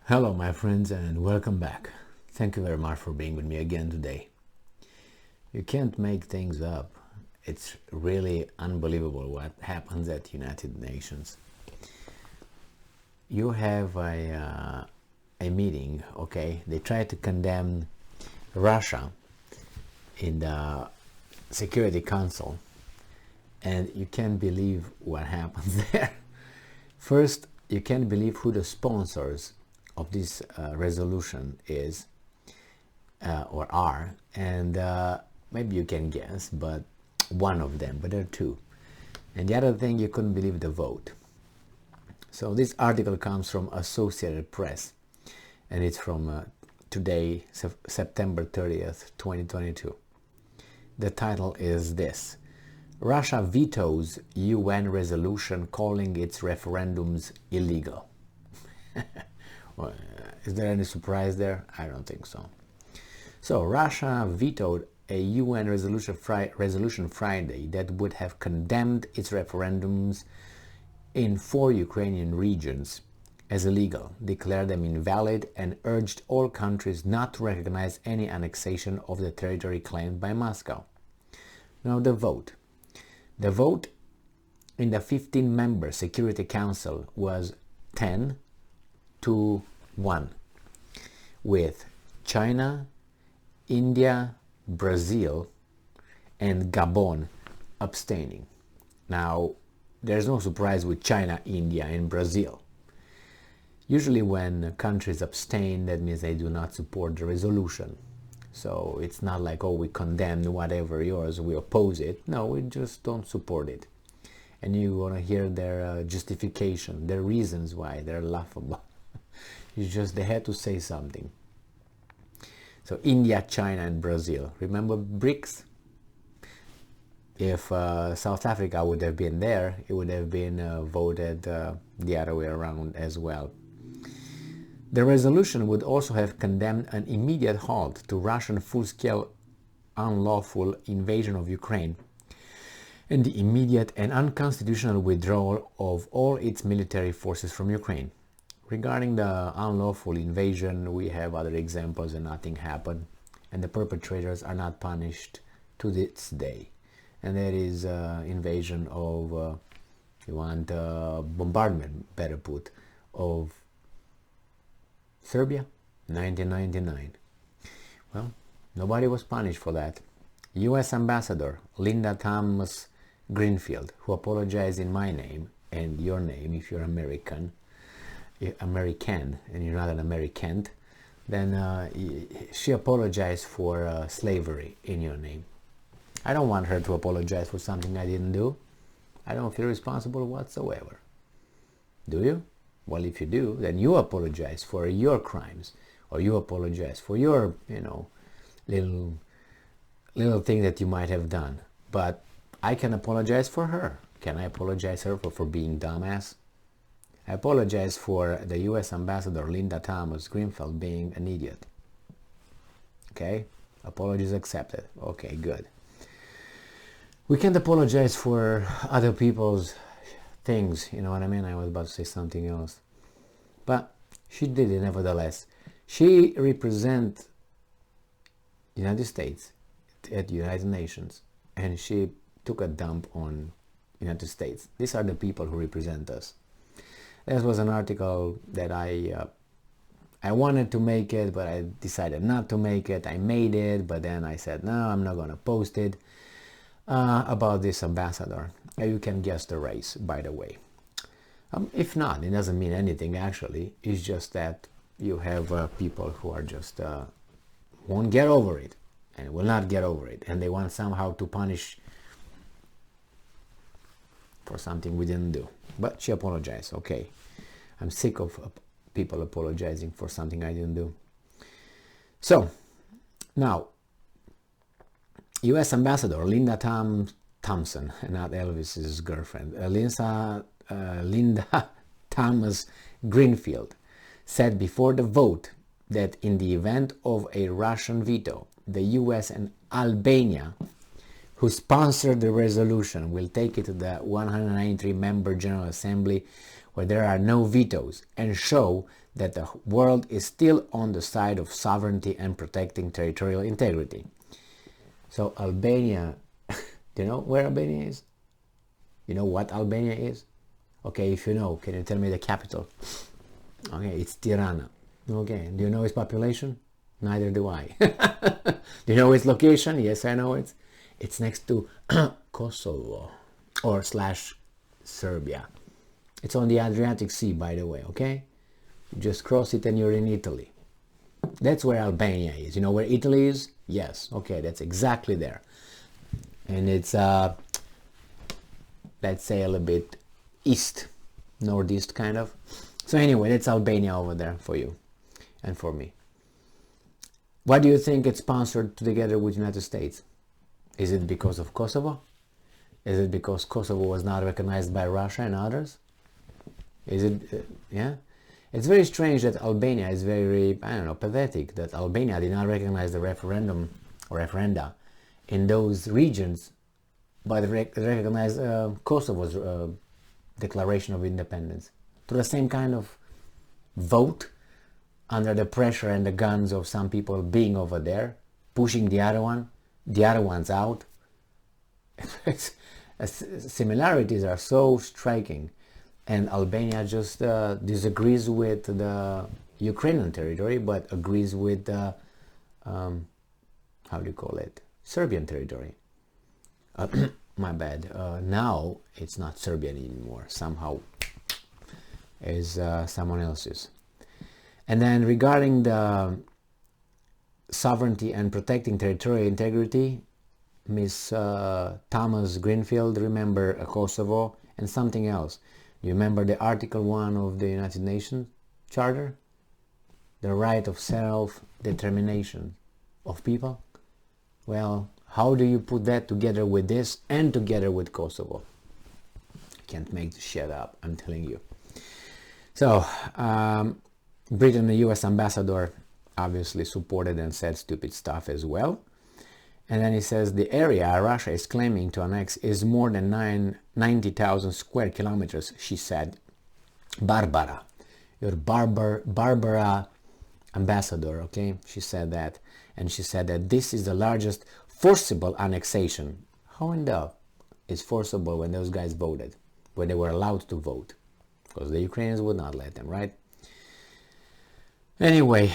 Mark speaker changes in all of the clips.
Speaker 1: Hello my friends and welcome back. Thank you very much for being with me again today. You can't make things up. It's really unbelievable what happens at United Nations. You have a meeting, okay? They try to condemn Russia in the Security Council and you can't believe what happens there. First, you can't believe who the sponsors of this resolution is or are, and maybe you can guess, but one of them, but there are two. And the other thing, you couldn't believe the vote. So this article comes from Associated Press, and it's from today, September 30th, 2022. The title is this: Russia vetoes UN resolution calling its referendums illegal. Well, is there any surprise there? I don't think so. So Russia vetoed a UN resolution Friday that would have condemned its referendums in 4 Ukrainian regions as illegal, declared them invalid, and urged all countries not to recognize any annexation of the territory claimed by Moscow. Now the vote. The vote in the 15-member Security Council was 10-1, with China, India, Brazil, and Gabon abstaining. Now, there's no surprise with China, India, and Brazil. Usually when countries abstain, that means they do not support the resolution. So it's not like, oh, we condemn whatever yours, we oppose it. No, we just don't support it. And you want to hear their justification, their reasons why they're laughable. It's just they had to say something. So India, China, and Brazil. Remember BRICS? If South Africa would have been there, it would have been voted the other way around as well. The resolution would also have condemned an immediate halt to Russian full-scale unlawful invasion of Ukraine and the immediate and unconstitutional withdrawal of all its military forces from Ukraine. Regarding the unlawful invasion, we have other examples and nothing happened, and the perpetrators are not punished to this day. And that is invasion of, bombardment, better put, of Serbia, 1999. Well, nobody was punished for that. US Ambassador Linda Thomas Greenfield, who apologized in my name and your name if you're American, and you're not an American, then she apologized for slavery in your name. I don't want her to apologize for something I didn't do. I don't feel responsible whatsoever. Do you? Well, if you do, then you apologize for your crimes, or you apologize for your, little thing that you might have done. But I can apologize for her. Can I apologize her for being dumbass? I apologize for the US Ambassador Linda Thomas Greenfield being an idiot. Okay? Apologies accepted. Okay, good. We can't apologize for other people's things, you know what I mean? I was about to say something else. But she did it nevertheless. She represents the United States at the United Nations, and she took a dump on United States. These are the people who represent us. This was an article that I wanted to make it, but I decided not to make it. I made it, but then I said, no, I'm not going to post it, about this ambassador. You can guess the race, by the way. If not, it doesn't mean anything, actually. It's just that you have people who are just won't get over it and will not get over it, and they want somehow to punish for something we didn't do. But she apologized. Okay, I'm sick of people apologizing for something I didn't do. So now, US Ambassador Linda Thompson, not Elvis's girlfriend, Linda Thomas Greenfield, said before the vote that in the event of a Russian veto, the US and Albania, who sponsored the resolution, will take it to the 193-member General Assembly where there are no vetoes and show that the world is still on the side of sovereignty and protecting territorial integrity. So Albania, do you know where Albania is? You know what Albania is? Okay, if you know, can you tell me the capital? Okay, it's Tirana. Okay, do you know its population? Neither do I. Do you know its location? Yes, I know it. It's next to Kosovo or / Serbia. It's on the Adriatic Sea, by the way, okay? You just cross it and you're in Italy. That's where Albania is. You know where Italy is? Yes, okay, that's exactly there. And it's, let's say a little bit east, northeast kind of. So anyway, that's Albania over there for you and for me. Why do you think it's sponsored together with the United States? Is it because of Kosovo? Is it because Kosovo was not recognized by Russia and others? Is it, yeah? It's very strange that Albania is very, I don't know, pathetic that Albania did not recognize the referendum or referenda in those regions, but recognized Kosovo's declaration of independence. To the same kind of vote, under the pressure and the guns of some people being over there, pushing the other ones out. Similarities are so striking, and Albania just disagrees with the Ukrainian territory, but agrees with the, how do you call it, Serbian territory. My bad. Now it's not Serbian anymore. Somehow is someone else's. And then regarding the sovereignty and protecting territorial integrity, Miss Thomas Greenfield, remember Kosovo and something else. You remember the Article 1 of the United Nations Charter? The right of self-determination of people? Well, how do you put that together with this and together with Kosovo? Can't make this shit up, I'm telling you. So, Britain, the US ambassador, obviously supported and said stupid stuff as well. And then he says the area Russia is claiming to annex is more than 90,000 square kilometers, she said. Barbara, your Barbara ambassador, okay? She said that. And she said that this is the largest forcible annexation. How in the hell is forcible when those guys voted, when they were allowed to vote? Because the Ukrainians would not let them, right? Anyway,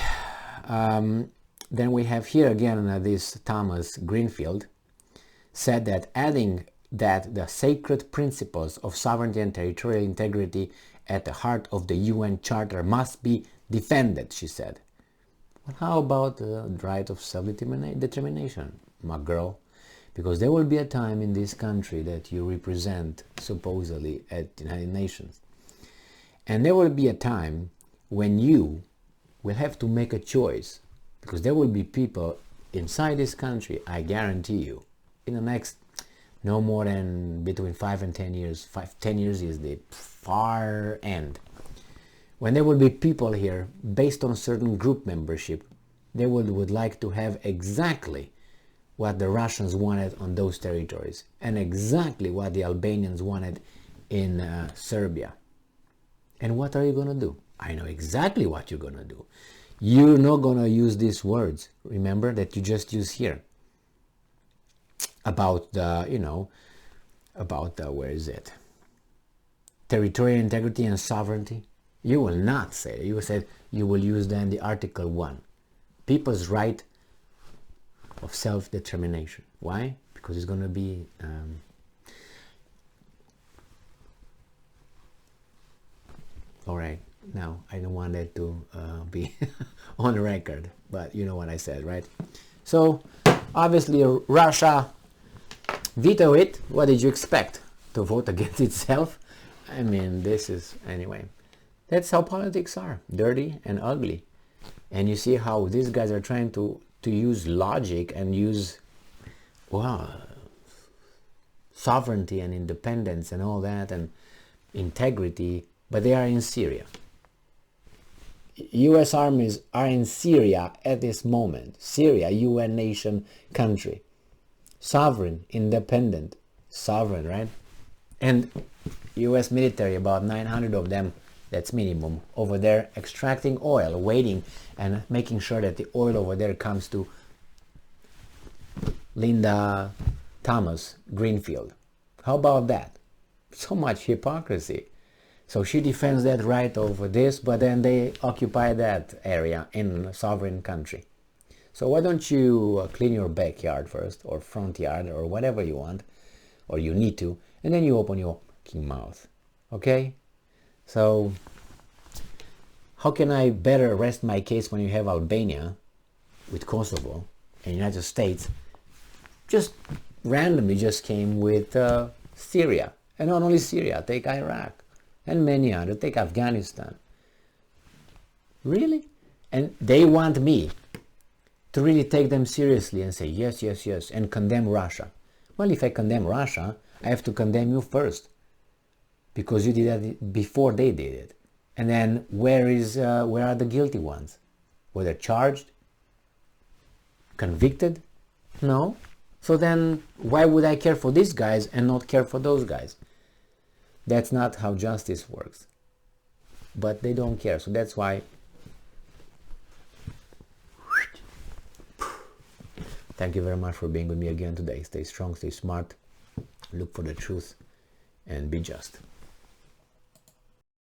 Speaker 1: then we have here again this Thomas Greenfield said that, adding that the sacred principles of sovereignty and territorial integrity at the heart of the UN Charter must be defended, she said. Well, how about the right of self-determination, my girl? Because there will be a time in this country that you represent supposedly at the United Nations. And there will be a time when you will have to make a choice, because there will be people inside this country, I guarantee you, in the next no more than between 5 and 10 years, 10 years is the far end, when there will be people here based on certain group membership, they would like to have exactly what the Russians wanted on those territories and exactly what the Albanians wanted in Serbia. And what are you going to do? I know exactly what you're going to do. You're not going to use these words, remember, that you just use here. About the, you know, about the, where is it? Territorial integrity and sovereignty. You will not say it. You will say, you will use then the Article 1. People's right of self-determination. Why? Because it's going to be... all right. Now, I don't want it to be on the record, but you know what I said, right? So, obviously, Russia veto it. What did you expect? To vote against itself? I mean, this is, anyway. That's how politics are. Dirty and ugly. And you see how these guys are trying to use logic and use, well, sovereignty and independence and all that and integrity, but they are in Syria. US armies are in Syria at this moment. Syria, UN nation country. Sovereign, independent, sovereign, right? And US military, about 900 of them That's minimum. Over there extracting oil, waiting and making sure that the oil over there comes to Linda Thomas Greenfield. How about that? So much hypocrisy. So she defends that right over this, but then they occupy that area in a sovereign country. So why don't you clean your backyard first, or front yard, or whatever you want, or you need to, and then you open your fucking mouth. Okay? So how can I better rest my case when you have Albania with Kosovo and United States just randomly just came with Syria? And not only Syria, take Iraq and many others, take Afghanistan. Really? And they want me to really take them seriously and say yes, yes, yes, and condemn Russia. Well, if I condemn Russia, I have to condemn you first, because you did that before they did it. And then where are the guilty ones? Were they charged? Convicted? No. So then why would I care for these guys and not care for those guys? That's not how justice works. But they don't care. So that's why. Thank you very much for being with me again today. Stay strong, stay smart, look for the truth, and be just.